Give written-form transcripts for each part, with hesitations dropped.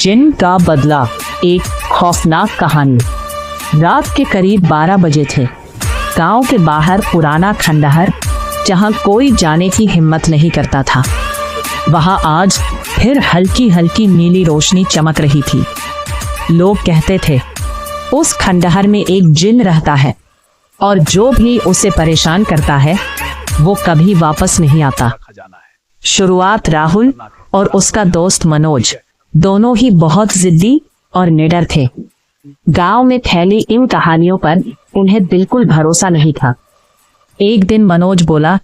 जिन का बदला, एक खौफनाक कहानी। रात के करीब 12 बजे थे। गांव के बाहर पुराना खंडहर, जहां कोई जाने की हिम्मत नहीं करता था, वहां आज फिर हल्की हल्की नीली रोशनी चमक रही थी। लोग कहते थे उस खंडहर में एक जिन रहता है और जो भी उसे परेशान करता है वो कभी वापस नहीं आता। शुरुआत राहुल और उसका दोस्त मनोज दोनों ही बहुत जिद्दी और निडर थे। गांव में फैली इन कहानियों पर उन्हें बिल्कुल भरोसा नहीं था। एक दिन मनोज बोला,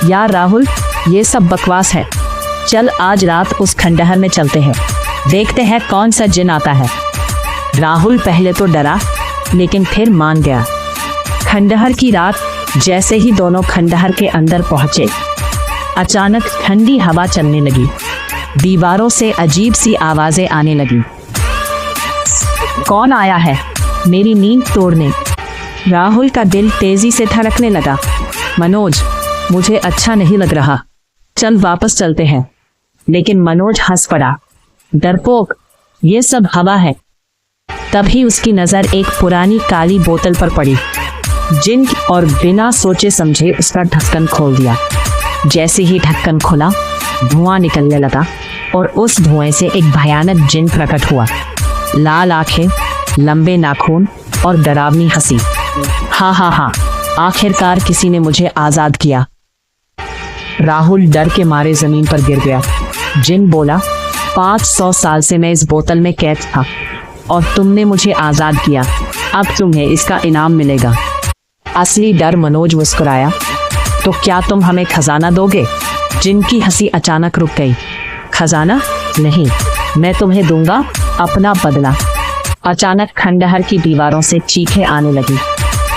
यार राहुल, ये सब बकवास है। चल आज रात उस खंडहर में चलते हैं, देखते हैं कौन सा जिन आता है। राहुल पहले तो डरा, लेकिन फिर मान गया। खंडहर की रात जैसे ही दोनों खंडहर के अंदर पहुंचे, अचानक ठंडी हवा चलने लगी। दीवारों से अजीब सी आवाजें आने लगी। कौन आया है मेरी नींद तोड़ने? राहुल का दिल तेजी से धड़कने लगा। मनोज, मुझे अच्छा नहीं लग रहा, चल वापस चलते हैं। लेकिन मनोज हंस पड़ा, डरपोक, ये सब हवा है। तभी उसकी नजर एक पुरानी काली बोतल पर पड़ी। जिन और बिना सोचे समझे उसका ढक्कन खोल दिया। जैसे ही ढक्कन खुला, धुआं निकलने लगा और उस धुएं से एक भयानक जिन प्रकट हुआ। लाल आंखें, लंबे नाखून और डरावनी हंसी। हाँ हाँ हाँ, आखिरकार किसी ने मुझे आजाद किया। राहुल डर के मारे जमीन पर गिर गया। जिन बोला, 500 साल से मैं इस बोतल में कैद था और तुमने मुझे आजाद किया। अब तुम्हें इसका इनाम मिलेगा। असली डर मनोज मुस्कुराया, तो क्या तुम हमें खजाना दोगे? जिन की हंसी अचानक रुक गई। खजाना नहीं, मैं तुम्हें दूंगा अपना बदला। अचानक खंडहर की दीवारों से चीखें आने लगी,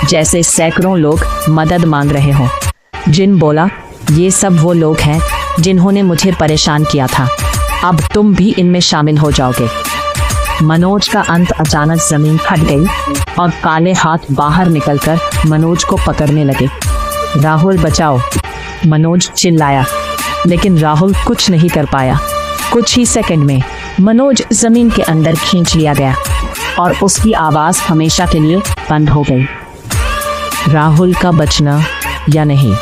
जैसे सैकड़ों लोग मदद मांग रहे हों। जिन बोला, ये सब वो लोग हैं जिन्होंने मुझे परेशान किया था, अब तुम भी इनमें शामिल हो जाओगे। मनोज का अंत अचानक जमीन फट गई और काले हाथ बाहर निकलकर मनोज को पकड़ने लगे। राहुल बचाओ, मनोज चिल्लाया, लेकिन राहुल कुछ नहीं कर पाया। कुछ ही सेकंड में मनोज जमीन के अंदर खींच लिया गया और उसकी आवाज हमेशा के लिए बंद हो गई। राहुल का बचना या नहीं?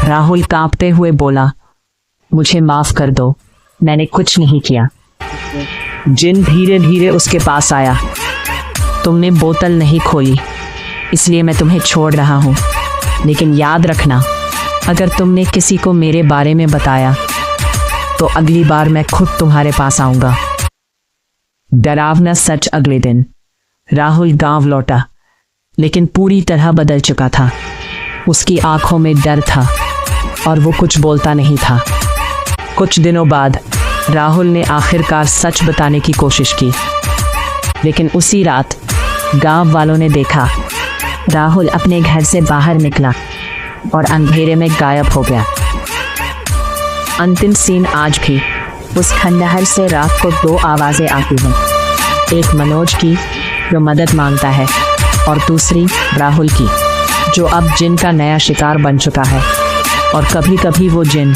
राहुल कांपते हुए बोला, मुझे माफ कर दो, मैंने कुछ नहीं किया। जिन धीरे धीरे उसके पास आया। तुमने बोतल नहीं खोली, इसलिए मैं तुम्हें छोड़ रहा हूँ, लेकिन याद रखना, अगर तुमने किसी को मेरे बारे में बताया तो अगली बार मैं खुद तुम्हारे पास आऊंगा। डरावना सच। अगले दिन राहुल गांव लौटा, लेकिन पूरी तरह बदल चुका था। उसकी आंखों में डर था और वो कुछ बोलता नहीं था। कुछ दिनों बाद राहुल ने आखिरकार सच बताने की कोशिश की, लेकिन उसी रात गांव वालों ने देखा राहुल अपने घर से बाहर निकला और अंधेरे में गायब हो गया। अंतिम सीन आज भी उस खंडहर से रात को 2 आवाजें आती हैं, एक मनोज की जो मदद मांगता है और दूसरी राहुल की जो अब जिन का नया शिकार बन चुका है। और कभी कभी वो जिन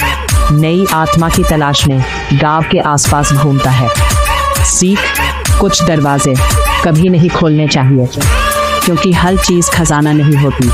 नई आत्मा की तलाश में गांव के आसपास घूमता है। सीख, कुछ दरवाजे कभी नहीं खोलने चाहिए, क्योंकि हर चीज खजाना नहीं होती।